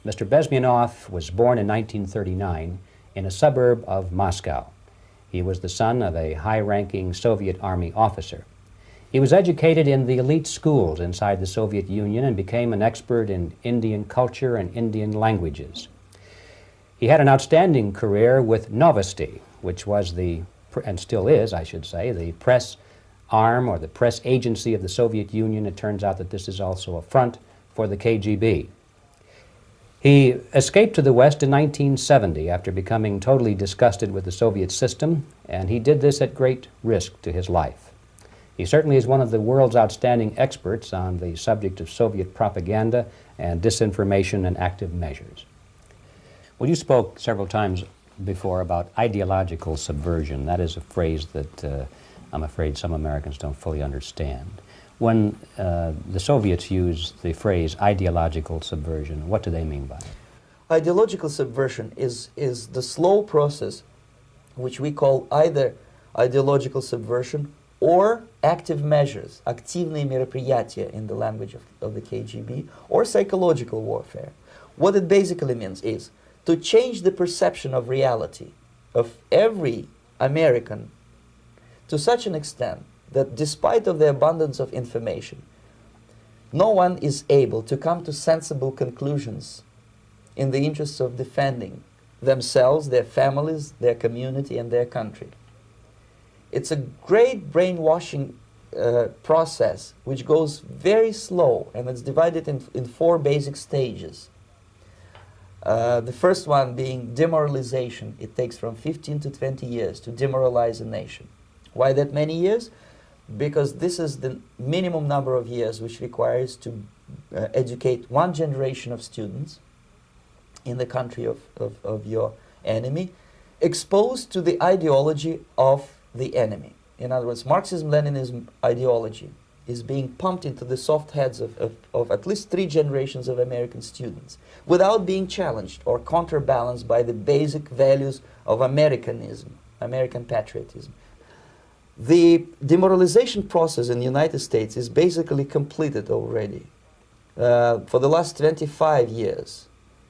Mr. Bezmenov was born in 1939 in a suburb of Moscow. He was the son of a high-ranking Soviet Army officer. He was educated in the elite schools inside the Soviet Union and became an expert in Indian culture and Indian languages. He had an outstanding career with Novosti, which was the, and still is, I should say, the press arm or the press agency of the Soviet Union. It turns out that this is also a front for the KGB. He escaped to the West in 1970 after becoming totally disgusted with the Soviet system, and he did this at great risk to his life. He certainly is one of the world's outstanding experts on the subject of Soviet propaganda and disinformation and active measures. Well, you spoke several times before about ideological subversion. That is a phrase that I'm afraid some Americans don't fully understand. When the Soviets use the phrase ideological subversion, what do they mean by it? Ideological subversion is the slow process which we call either ideological subversion or active measures, активные мероприятия in the language of the KGB, or psychological warfare. What it basically means is to change the perception of reality of every American to such an extent that despite of the abundance of information, no one is able to come to sensible conclusions in the interests of defending themselves, their families, their community, and their country. It's a great brainwashing process which goes very slow, and it's divided in 4 basic stages. The first one being demoralization. It takes from 15 to 20 years to demoralize a nation. Why that many years? Because this is the minimum number of years which requires to educate 1 generation of students in the country of your enemy, exposed to the ideology of the enemy. In other words, Marxism-Leninism ideology is being pumped into the soft heads of at least 3 generations of American students without being challenged or counterbalanced by the basic values of Americanism, American patriotism. The demoralization process in the United States is basically completed already. For the last 25 years,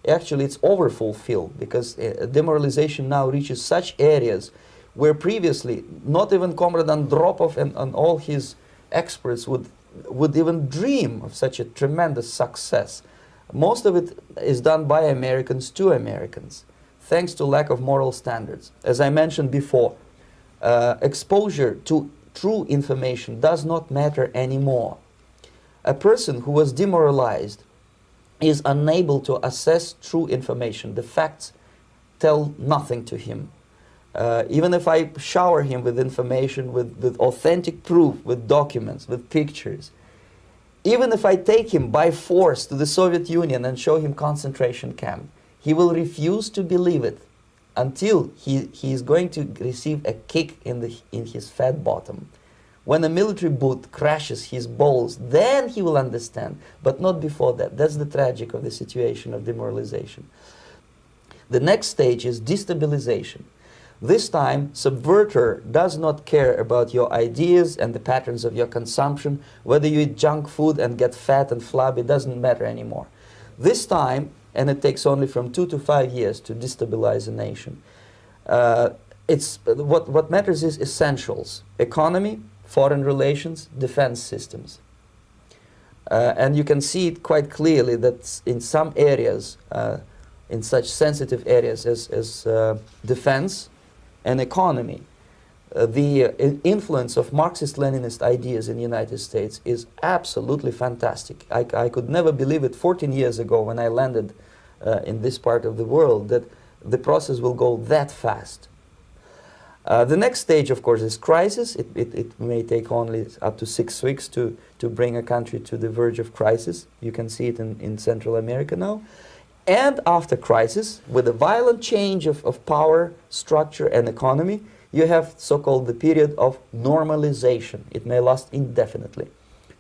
actually it's overfulfilled, because demoralization now reaches such areas where previously not even Comrade Andropov and all his experts would even dream of such a tremendous success. Most of it is done by Americans to Americans, thanks to lack of moral standards. As I mentioned before, exposure to true information does not matter anymore. A person who was demoralized is unable to assess true information. The facts tell nothing to him. Even if I shower him with information, with authentic proof, with documents, with pictures, even if I take him by force to the Soviet Union and show him concentration camp, he will refuse to believe it until he is going to receive a kick in his fat bottom. When a military boot crashes his balls, then he will understand, but not before that. That's the tragic of the situation of demoralization. The next stage is destabilization. This time, subverter does not care about your ideas and the patterns of your consumption. Whether you eat junk food and get fat and flabby, doesn't matter anymore. This time, and it takes only from 2 to 5 years to destabilize a nation, what matters is essentials: economy, foreign relations, defense systems. And you can see it quite clearly that in some areas, in such sensitive areas as defense and economy, the influence of Marxist-Leninist ideas in the United States is absolutely fantastic. I could never believe it 14 years ago when I landed in this part of the world that the process will go that fast. The next stage, of course, is crisis. It may take only up to 6 weeks to bring a country to the verge of crisis. You can see it in Central America now. And after crisis, with a violent change of power, structure, and economy, you have so-called the period of normalization. It may last indefinitely.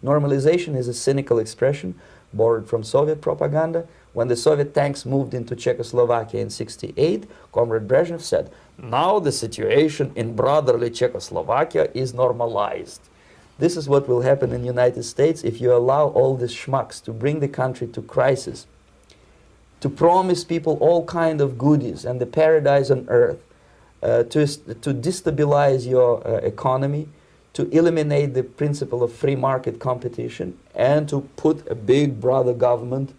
Normalization is a cynical expression borrowed from Soviet propaganda. When the Soviet tanks moved into Czechoslovakia in '68, Comrade Brezhnev said, "Now the situation in brotherly Czechoslovakia is normalized." This is what will happen in the United States if you allow all these schmucks to bring the country to crisis. to promise people all kind of goodies and the paradise on earth, to destabilize your economy, to eliminate the principle of free market competition, and to put a big brother government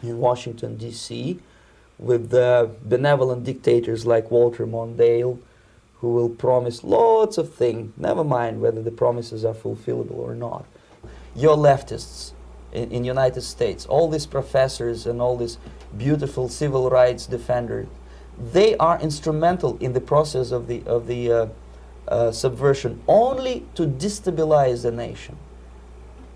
in Washington, D.C., with benevolent dictators like Walter Mondale, who will promise lots of things, never mind whether the promises are fulfillable or not. Your leftists in United States, all these professors and all these beautiful civil rights defenders, they are instrumental in the process of the subversion only to destabilize the nation.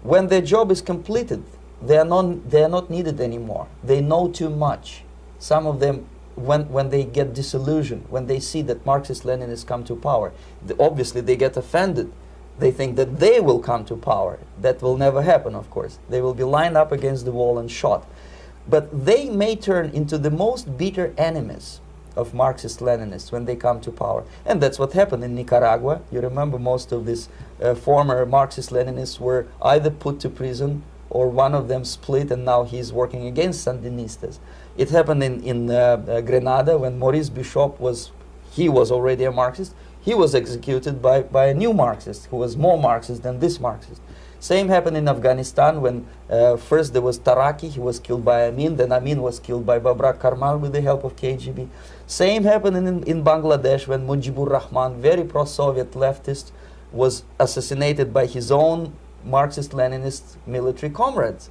When their job is completed, they are not needed anymore. They know too much. Some of them, when they get disillusioned, when they see that Marxist-Leninists come to power, obviously they get offended. They think that they will come to power. That will never happen, of course. They will be lined up against the wall and shot. But they may turn into the most bitter enemies of Marxist-Leninists when they come to power. And that's what happened in Nicaragua. You remember most of these former Marxist-Leninists were either put to prison or one of them split, and now he's working against Sandinistas. It happened in Grenada when Maurice Bishop was already a Marxist. He was executed by a new Marxist who was more Marxist than this Marxist. Same happened in Afghanistan when first there was Taraki, he was killed by Amin, then Amin was killed by Babrak Karmal with the help of KGB. Same happened in Bangladesh when Mujibur Rahman, very pro-Soviet leftist, was assassinated by his own Marxist-Leninist military comrades.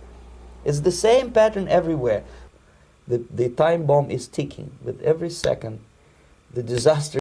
It's the same pattern everywhere. The time bomb is ticking. With every second, the disaster